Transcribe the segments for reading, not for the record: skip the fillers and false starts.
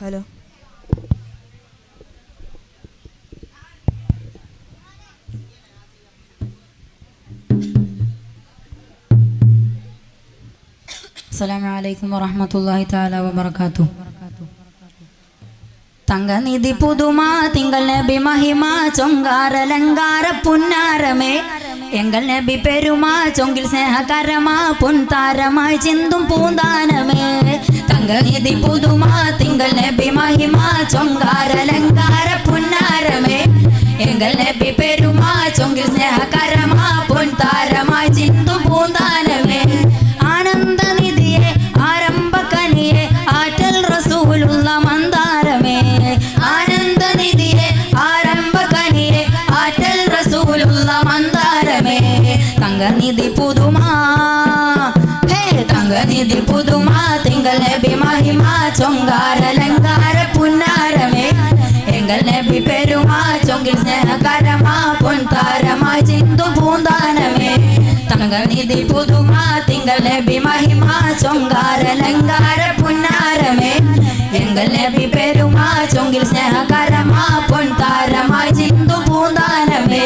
Hello അസ്സലാമു അലൈക്കും വറഹ്മത്തുള്ളാഹി തആല വബറകാതുഹു. തങ്കനിധി പുതുമ തിങ്കൾ നബി മഹിമ ചൊങ്കാരലങ്കാര പുന്നാരമേ എങ്കൽ നബി പെരുമ ചൊങ്കിൽ സ്നേഹകരമാ പൊൻതാരമായി ചിന്തും പൂന്താനമേ. തങ്കനിധി പുതുമ തിങ്കൾ നബി മഹിമ ചൊങ്കാരലങ്കാര പുന്നാരമേ എങ്കൽ നബി പെരുമ ചൊങ്കിൽ സ്നേഹകരമാ പൊൻതാരമായി ചിന്തും പൂന്താനമേ. ആനന്ദനിധിയെ ആരംഭകനിയെ ആറ്റൽ റസൂലുള്ള മന്ദാരമേ. ആനന്ദനിധിയെ ആരംഭകനിയെ ആറ്റൽ റസൂലുള്ള മന്ദാരമേ. തങ്കനിധി പുതുമ ഹേ തങ്കനിധി പുതുമ തിങ്കൾ നബി മഹിമ ചൊങ്കാരലങ്കാര പുന്നാരമേ എങ്കൽ നബി പെരുമ ചൊങ്കിൽ സ്നേഹകരമാ പൊൻതാരമായി ചിന്തും പൂന്താനമേ. തങ്കനിധി പുതുമ തിങ്കൾ നബി മഹിമ ചൊങ്കാരലങ്കാര പുന്നാരമേ എങ്കൽ നബി പെരുമ ചൊങ്കിൽ സ്നേഹകരമാ പൊൻതാരമായി ചിന്തും പൂന്താനമേ.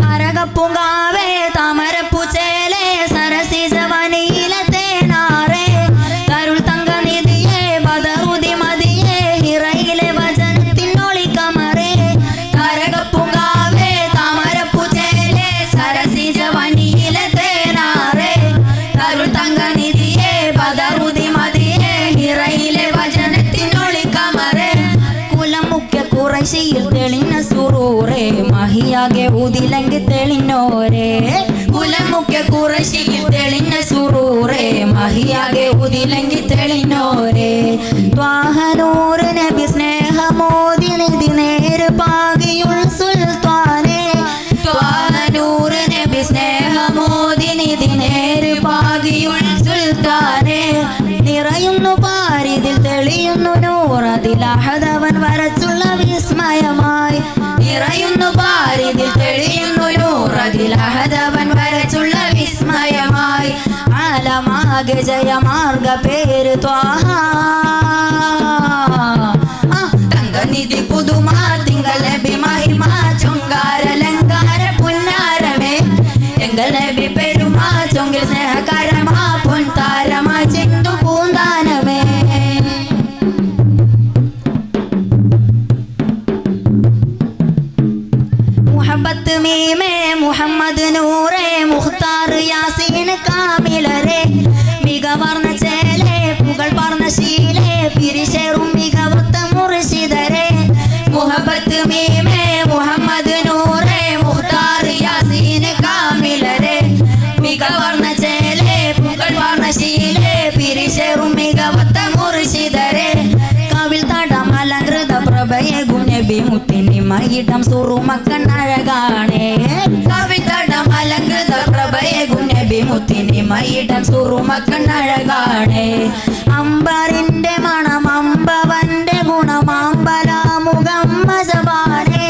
താരകപ്പൂങ്കാവേ താമരപ്പൂച്ചേലേ സരസിജവനിയിലെ തേനാറേ തരുൾ തങ്കനിധിയെ ബദറുദി മതിയെ ഹിറയിലെ വചനത്തിനൊളി കമറേ. താരകപ്പൂങ്കാവേ താമരപ്പൂച്ചേലേ സരസിജവനിയിലെ തേനാറേ തരുൾ തങ്കനിധിയെ ബദറുദി മതിയെ ഹിറയിലെ വചനത്തിനൊളി കമറേ. കുലം മുഖ്യ കുറശിയിൽ തെളിഞ്ഞ സുറൂറേ മഹിയാകെ ഉദിലങ്കി തെളിഞ്ഞോരേ. കുലം മുഖ്യ കുറശിയിൽ തെളിഞ്ഞ സുറൂറേ മഹിയാകെ ഉദിലങ്കി തെളിഞ്ഞോരേ. ത്വാഹനൂർ നബി സ്നേഹമോദി നിധി നേര് പാകിയുൾ സുൽത്താനേ. ത്വാഹനൂർ നബി സ്നേഹമോദി നിധി നേര് പാകിയുൾ സുൽത്താനേ. നിറയുന്നു പാരിതിൽ തെളിയുന്നു നൂറതിൽ അഹദവൻ വരച്ചുള്ള വിസ്മയമായി. നിറയുന്നു പാരിതിൽ തെളിയുന്നു നൂറതിൽ അഹദവൻ വരച്ചുള്ള വിസ്മയമായി. ആലമാകെ ജയമാർഗ പേര് ത്വാഹ. തങ്കനിധി പുതുമ തിങ്കൾ നബി മഹിമ ചൊങ്കാരലങ്കാര പുന്നാരമേ എങ്കൽ നബി പെരുമ ചൊങ്കിൽ സ്നേഹകരമാ പൊൻതാരമായി ചിന്തും പൂന്താനമേ. മുഹബത്ത് മീമേ മുഹമ്മദ് നൂറേ മുഖ്താർ യാസീൻ കാമിലരേ മികവർന്ന ചേലേ പുകൾ പറഞ്ഞ ശീലേ പിരിശേറും മികവത്ത മുർശിദരേ. മുഹബത്ത് മീമേ മുഹമ്മദ് നൂറേ മുഖ്താർ യാസീൻ കാമിലരേ മികവർന്ന ചേലേ പുകൾ പറഞ്ഞ ശീലേ പിരിശേറും മികവത്ത മുർശിദരേ. കവിൽ തടമലങ്കൃത പ്രഭയേകും നബി മുത്തിനി മയിടം സുറുമക്കണ്ണഴകാണേ. കവിൽ തടമലങ്കൃത പ്രഭയേകും നബി മുത്തിനി മയിടം സുറുമക്കണ്ണഴകാണേ. അമ്പറിന്റെ മണം അമ്പവന്റെ ഗുണം അമ്പലാമുഖം മജബാനേ.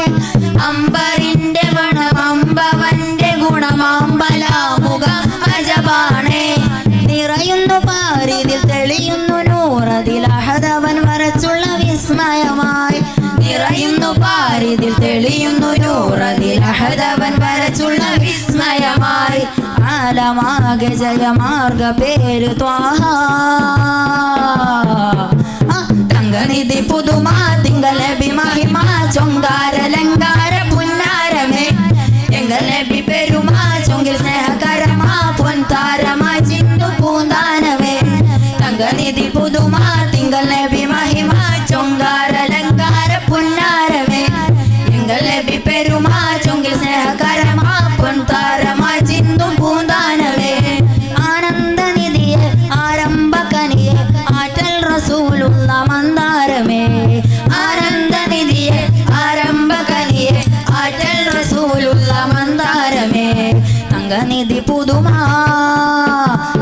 അമ്പറിന്റെ മണം അമ്പവന്റെ ഗുണം അമ്പലാമുഖം മജബാനേ. നിറയുന്നു പാരിതിൽ തെളിയുന്നു നൂറതിൽ അഹദവൻ വരച്ചുള്ള വിസ്മയമായി. നിറയുന്നു പാരിതിൽ തെളിയുന്നു നൂറതിൽ അഹദവൻ വരച്ചുള്ള വിസ്മയമായി. ആലമാകെ ജയമാർഗ പേര് ത്വാഹ. തങ്കനിധി പുതുമ തിങ്കൾ നബി മഹിമ ചൊങ്കാരലങ്കാര പുന്നാരമേ എങ്കൽ നബി പെരുമ ചൊങ്കിൽ സ്നേഹകരമാ പൊൻതാരമായി ചിന്തും പൂന്താനമേ. തങ്കനിധി പുതുമ തിങ്കൾ നബി മഹിമ ചൊങ്കാരലങ്കാര പുന്നാരമേ എങ്കൽ നബി പെരുമ ചൊങ്കിൽ സ്നേഹകരമാ പൊൻതാരമായി ചിന്തും പൂന്താനമേ. ആനന്ദനിധിയെ ആരംഭകനിയെ ആറ്റൽ റസൂലുള്ള മന്ദാരമേ. ആനന്ദനിധിയെ ആരംഭകനിയെ ആറ്റൽ റസൂലുള്ള മന്ദാരമേ. തങ്കനിധി പുതുമ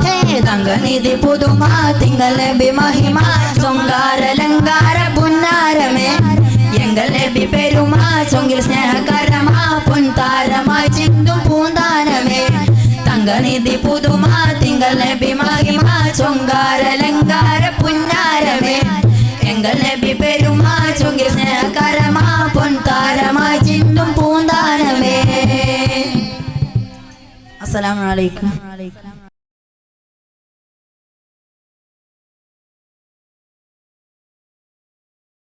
ഹേ തങ്കനിധി പുതുമ തിങ്കൾ നബി മഹിമ ചൊങ്കാരലങ്കാര പുന്നാരമേ എങ്കൽ നബി പെരുമ ചൊങ്കിൽ സ്നേഹകരമാ പൊൻതാരമായി ചിന്തും പൂന്താനമേ. തങ്കനിധി പുതുമ തിങ്കൾ നബി മഹിമ ചൊങ്കാരലങ്കാര പുന്നാരമേ എങ്കൽ നബി പെരുമാ ചൊങ്കിൽ സ്നേഹകരമാ പൊൻതാരമായി ചിന്തും പൂന്താനമേ. അസ്സലാമു അലൈക്കും.